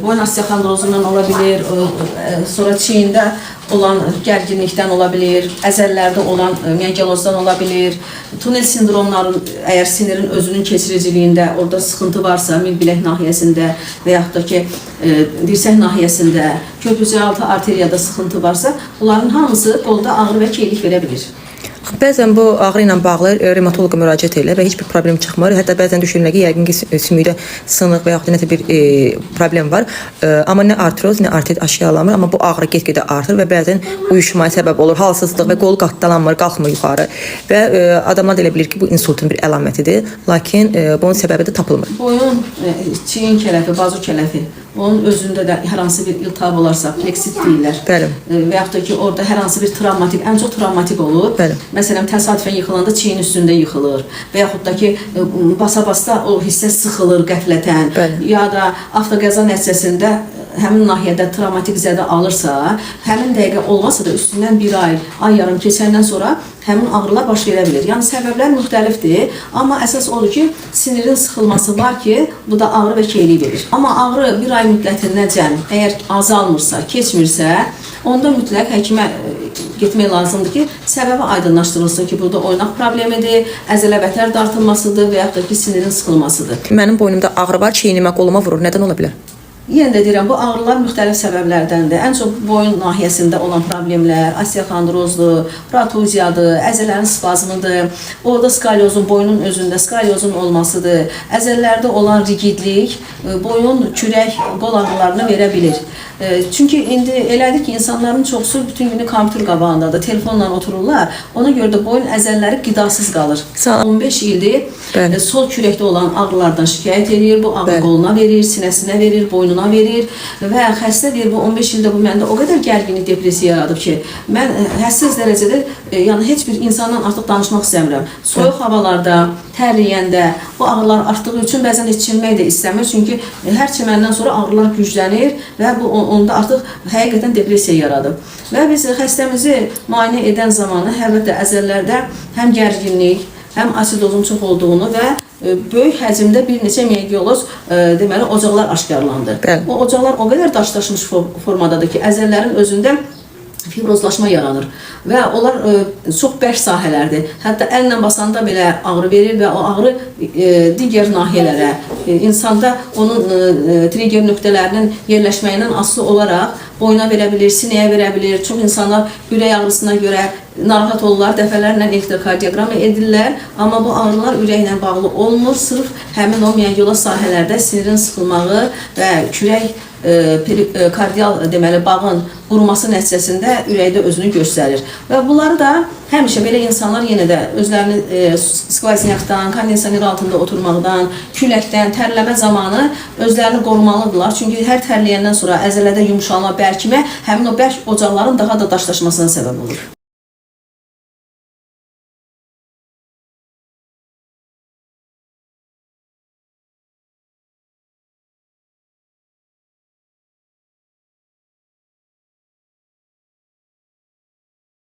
Boyun osteoxondrozundan ola bilir, sonra çiyində olan gərginlikdən ola bilir, əzəllərdə olan miyogelozdan ola bilir, tunel sindromların, əgər sinirin özünün keçiriciliyində orada sıxıntı varsa, mil bilək nahiyəsində və yaxud da ki, dirsək nahiyəsində, köprücüaltı arteriyada sıxıntı varsa, bunların hamısı qolda ağrı və keylik verə bilir. Bəzən bu ağrı ilə bağlı revmatoloqa müraciət edirlər və heç bir problem çıxmır. Hətta bəzən düşünürlər ki, yəqin ki, sümükdə sınıq və yaxud da nəsə bir problem var. Amma nə artroz, nə artrit aşkarlanmır, amma bu ağrı get-gedə artır və bəzən uyuşmaya səbəb olur, halsızlıq və qol qatdalanmır, qalxmır yuxarı. Və adamlar da elə bilir ki, bu insultun bir əlamətidir, lakin bunun səbəbi də tapılmır. Boyun, çiyin kələfi, bazu kələfi, onun özündə də hər hansı bir iltihab olarsa, pleksit deyirlər. Bəli. Və yaxud da ki, orada hər hansı bir travmatik, ən çox travmatik olur. Bəli. Məsələn, təsadüfən yıxılanda çiyin üstündə yıxılır və yaxud da ki, basa-basa o hissə sıxılır qəflətən. Bəli. Ya da avtoqəza nəticəsində həmin nahiyədə travmatik zədə alırsa, həmin dəqiqə olmasa da üstündən bir ay yarım keçəndən sonra həmin ağrılar baş verə bilir. Yəni, səbəblər müxtəlifdir, amma əsas odur ki, sinirin sıxılması var ki, bu da ağrı və keylik verir. Amma ağrı bir ay müddətindəcən əgər azalmırsa, keçmirsə, onda mütləq həkimə getmək lazımdır ki, səbəbi aydınlaşdırılsın ki, burada oynaq problemidir, əzələ-vətər dartılmasıdır və yaxud da ki, sinirin sıxılmasıdır. Mənim boynumda ağrı var, çiynimə, qoluma vurur. Nədən ola bilər? Yenə də deyirəm, bu ağrılar müxtəlif səbəblərdəndir. Ən çox boyun nahiyəsində olan problemlər, osteoxondrozdur, protuziyadır, əzələrin spazmıdır, orada skalyozun, boyunun özündə skalyozun olmasıdır, əzələlərdə olan rigidlik, boyun, kürək, qol ağrılarını verə bilir. Çünki indi elədir ki, insanların çoxsu bütün günü kompüter qabağındadır, telefonla otururlar, ona görə də boyun əzəlləri qidasız qalır. 15 ildir sol kürəkdə olan ağrılardan şikayət edir, bu ağrı qoluna verir, sinəsinə verir, boynuna verir və xəstə deyir, bu 15 ildə bu məndə o qədər gərginlik, depressiya yaradıb ki, mən həssas dərəcədə, yəni heç bir insanla artıq danışmaq istəmirəm. Soyuq havalarda, tərləyəndə bu ağrılar artdığı üçün bəzən heç çimmək də istəmir, çünki hər çiməndən sonra ağrılar güclənir və bu onda artıq həqiqətən depressiya yaradıb. Və biz xəstəmizi müayinə edən zamanı həqiqətən əzəllərdə həm gərginlik, həm asidozun çox olduğunu və böyük həcmdə bir neçə miyogeloz deməli ocaqlar aşkarlandı. O ocaqlar o qədər daşlaşmış formadadır ki, əzəllərin özündə fibrozlaşma yaranır və onlar çox bərk sahələrdir. Hətta əllə basanda belə ağrı verir və o ağrı digər nahiyələrə, insanda onun trigger nöqtələrinin yerləşməyindən asılı olaraq boyuna verə bilir, sinəyə verə bilir. Çox insanlar ürək ağrısına görə narahat olurlar, dəfələrlə elektrokardioqram edirlər, amma bu ağrılar ürəklə bağlı olmur. Sırf həmin o miyogeloz sahələrdə sinirin sıxılmağı və kürək kardial deməli bağın quruması nəticəsində ürəkdə özünü göstərir. Və bunları da həmişə belə insanlar yenə də özlərini skvaznyakdan, kondisioner altında oturmaqdan, küləkdən, tərləmə zamanı özlərini qorumalıdırlar. Çünki hər tərləyəndən sonra əzələdə yumuşalma, bərkimə həmin o bərk ocaqların daha da daşlaşmasına səbəb olur.